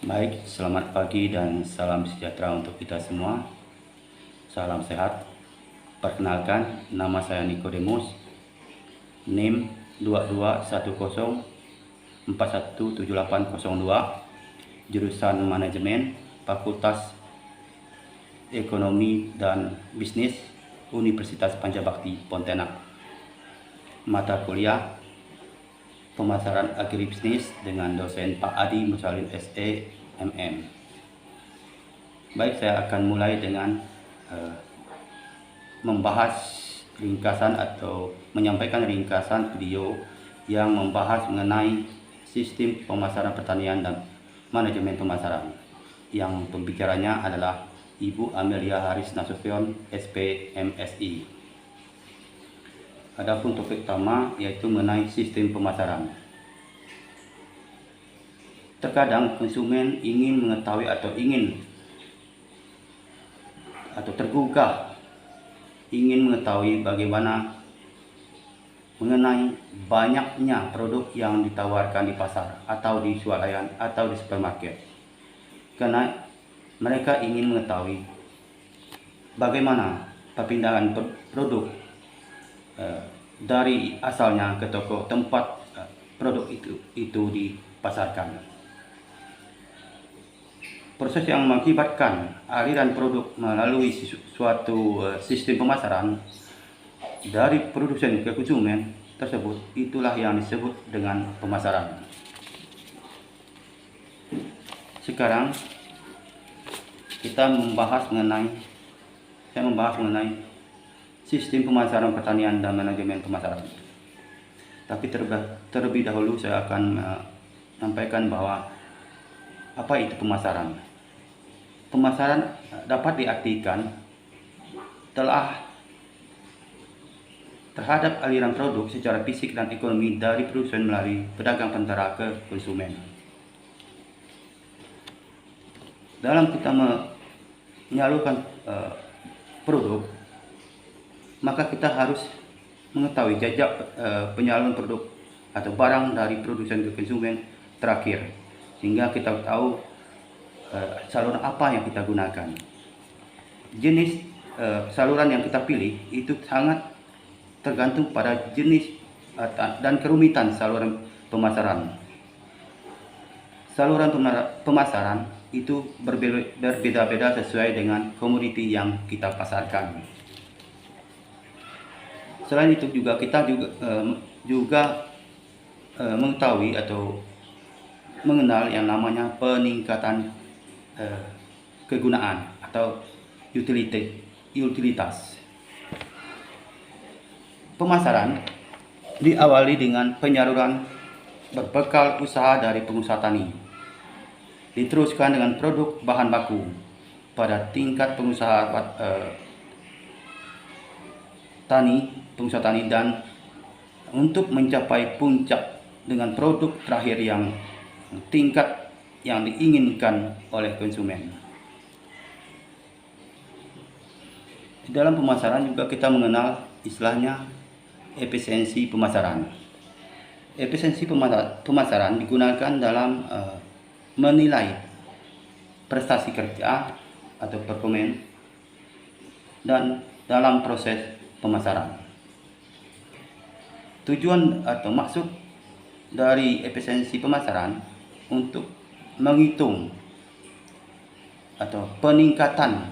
Baik, selamat pagi dan salam sejahtera untuk kita semua. Salam sehat. Perkenalkan, nama saya Nikodemus. NIM 2210417802. Jurusan Manajemen, Fakultas Ekonomi dan Bisnis, Universitas Pancabakti, Pontianak. Mata kuliah Pemasaran Agribisnis dengan dosen Pak Adi Musalin SE MM. Baik, saya akan mulai dengan membahas ringkasan atau menyampaikan ringkasan video yang membahas mengenai sistem pemasaran pertanian dan manajemen pemasaran. Yang pembicaranya adalah Ibu Amelia Haris Nasution, SP MSI. Adapun topik utama yaitu mengenai sistem pemasaran. Terkadang konsumen ingin mengetahui atau tergugah ingin mengetahui bagaimana mengenai banyaknya produk yang ditawarkan di pasar atau di swalayan atau di supermarket. Karena mereka ingin mengetahui bagaimana perpindahan produk dari asalnya ke toko tempat produk itu dipasarkan. Proses yang mengakibatkan aliran produk melalui suatu sistem pemasaran dari produsen ke konsumen tersebut, itulah yang disebut dengan pemasaran. Sekarang saya membahas mengenai sistem pemasaran pertanian dan manajemen pemasaran. Tapi terlebih dahulu saya akan sampaikan bahwa apa itu pemasaran. Pemasaran dapat diartikan terhadap aliran produk secara fisik dan ekonomi dari produsen melalui pedagang pentara ke konsumen. Dalam kita menyalurkan produk, maka kita harus mengetahui jejak penyaluran produk atau barang dari produsen ke konsumen terakhir, sehingga kita tahu saluran apa yang kita gunakan. Jenis saluran yang kita pilih itu sangat tergantung pada jenis dan kerumitan saluran pemasaran. Saluran pemasaran itu berbeda-beda sesuai dengan komoditi yang kita pasarkan. Selain itu juga kita mengetahui atau mengenal yang namanya peningkatan kegunaan atau utilitas. Pemasaran diawali dengan penyaluran berbekal usaha dari pengusaha tani, diteruskan dengan produk bahan baku pada tingkat pengusaha tani dan untuk mencapai puncak dengan produk terakhir yang tingkat yang diinginkan oleh konsumen. Di dalam pemasaran juga kita mengenal istilahnya efisiensi pemasaran. Efisiensi pemasaran digunakan dalam menilai prestasi kerja atau performa dan dalam proses pemasaran. Tujuan atau maksud dari efisiensi pemasaran untuk menghitung peningkatan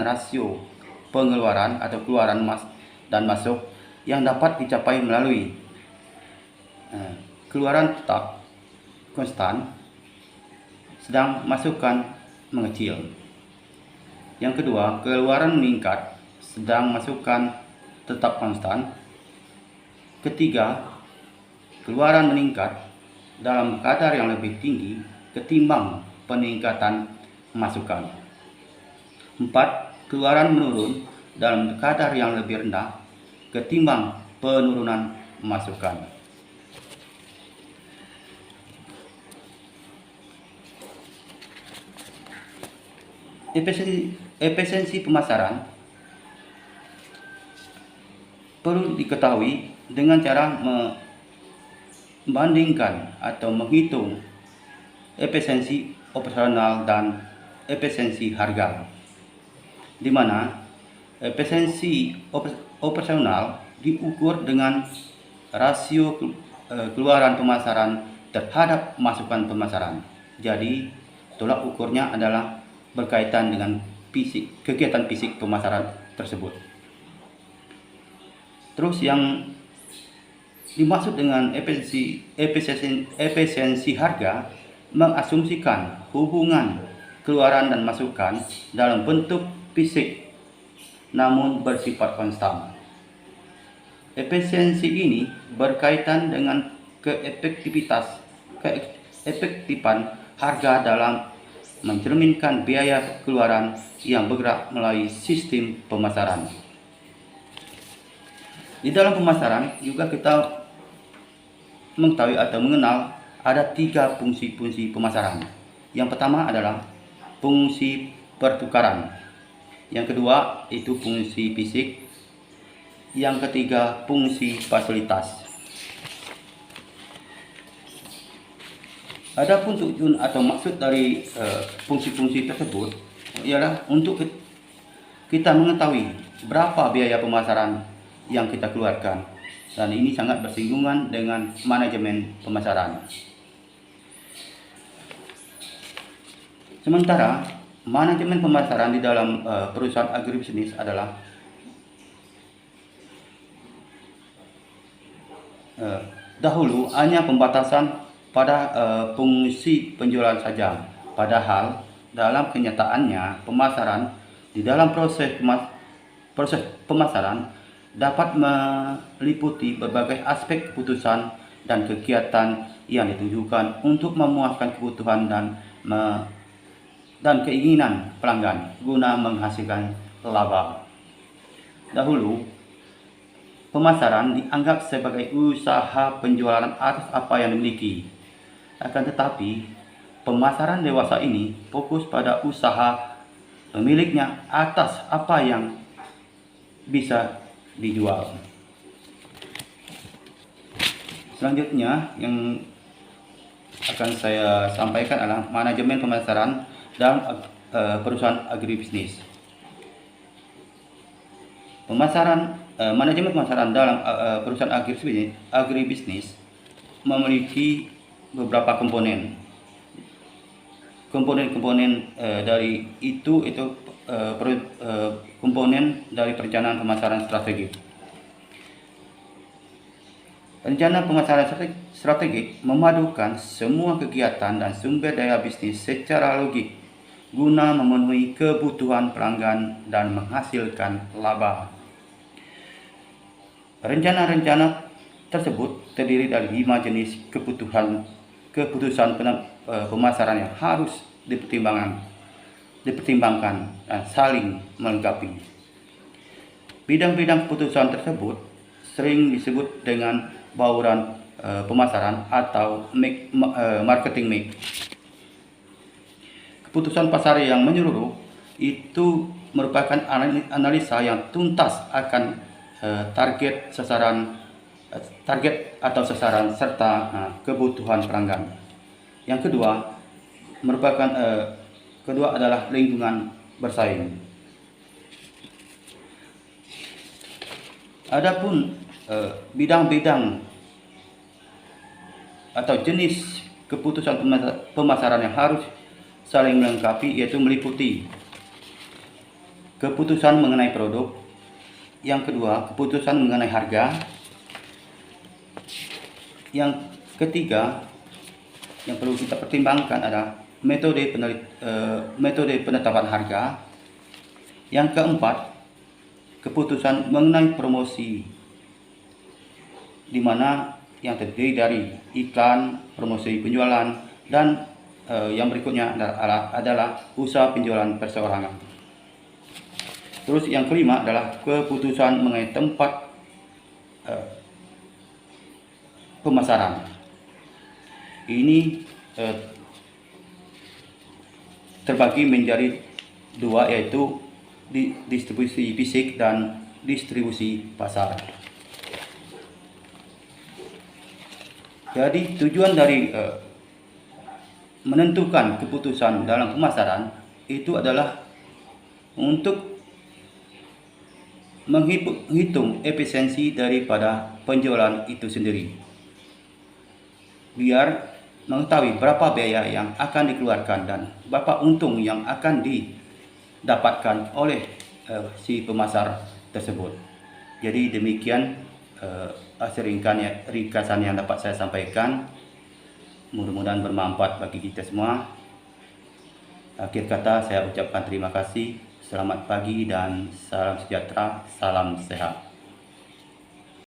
rasio pengeluaran atau keluaran dan masuk yang dapat dicapai melalui keluaran tetap konstan sedang masukan mengecil. Yang kedua, keluaran meningkat sedang masukan tetap konstan. Ketiga, keluaran meningkat dalam kadar yang lebih tinggi ketimbang peningkatan masukan. 4. Keluaran menurun dalam kadar yang lebih rendah ketimbang penurunan masukan. Efisiensi pemasaran perlu diketahui dengan cara membandingkan atau menghitung efisiensi operasional, dan efisiensi harga. Di mana efisiensi operasional diukur dengan rasio keluaran pemasaran terhadap masukan pemasaran. Jadi tolak ukurnya adalah berkaitan dengan kegiatan fisik pemasaran tersebut. Terus yang dimaksud dengan efisiensi harga mengasumsikan hubungan keluaran dan masukan dalam bentuk fisik namun bersifat konstan. Efisiensi ini berkaitan dengan keefektifan harga dalam mencerminkan biaya keluaran yang bergerak melalui sistem pemasaran. Di dalam pemasaran juga kita mengetahui atau mengenal ada 3 fungsi-fungsi pemasaran. Yang pertama adalah fungsi pertukaran. Yang kedua itu fungsi fisik. Yang ketiga fungsi fasilitas. Adapun tujuan atau maksud dari fungsi-fungsi tersebut ialah untuk kita mengetahui berapa biaya pemasaran yang kita keluarkan, dan ini sangat bersinggungan dengan manajemen pemasaran. Sementara manajemen pemasaran di dalam perusahaan agribisnis adalah dahulu hanya pembatasan pada fungsi penjualan saja, padahal dalam kenyataannya pemasaran di dalam proses pemasaran dapat meliputi berbagai aspek keputusan dan kegiatan yang ditujukan untuk memuaskan kebutuhan dan keinginan pelanggan guna menghasilkan laba. Dahulu, pemasaran dianggap sebagai usaha penjualan atas apa yang dimiliki. Akan tetapi, pemasaran dewasa ini fokus pada usaha pemiliknya atas apa yang bisa dijual. Selanjutnya yang akan saya sampaikan adalah manajemen pemasaran dalam perusahaan agribisnis. Manajemen pemasaran dalam perusahaan agribisnis memiliki beberapa komponen. Komponen dari itu komponen dari perencanaan pemasaran strategik. Rencana pemasaran strategik memadukan semua kegiatan dan sumber daya bisnis secara logik guna memenuhi kebutuhan pelanggan dan menghasilkan laba. Rencana-rencana tersebut terdiri dari 5 jenis keputusan pemasaran yang harus dipertimbangkan dan saling melengkapi. Bidang-bidang keputusan tersebut sering disebut dengan bauran pemasaran atau marketing mix. Keputusan pasar yang menyeluruh itu merupakan analisa yang tuntas akan target atau sasaran serta kebutuhan pelanggan. Yang kedua adalah lingkungan bersaing. Adapun bidang-bidang atau jenis keputusan pemasaran yang harus saling melengkapi yaitu meliputi keputusan mengenai produk, yang kedua keputusan mengenai harga, yang ketiga yang perlu kita pertimbangkan adalah metode penetapan harga, yang keempat keputusan mengenai promosi, di mana yang terdiri dari iklan, promosi penjualan, dan yang berikutnya adalah usaha penjualan perseorangan. Terus yang kelima adalah keputusan mengenai tempat pemasaran. Ini terbagi menjadi 2, yaitu distribusi fisik dan distribusi pasar. Jadi tujuan dari menentukan keputusan dalam pemasaran itu adalah untuk menghitung efisiensi daripada penjualan itu sendiri, biar mengetahui berapa biaya yang akan dikeluarkan dan berapa untung yang akan didapatkan oleh si pemasar tersebut. Jadi demikian hasil ringkasan yang dapat saya sampaikan. Mudah-mudahan bermanfaat bagi kita semua. Akhir kata saya ucapkan terima kasih. Selamat pagi dan salam sejahtera, salam sehat.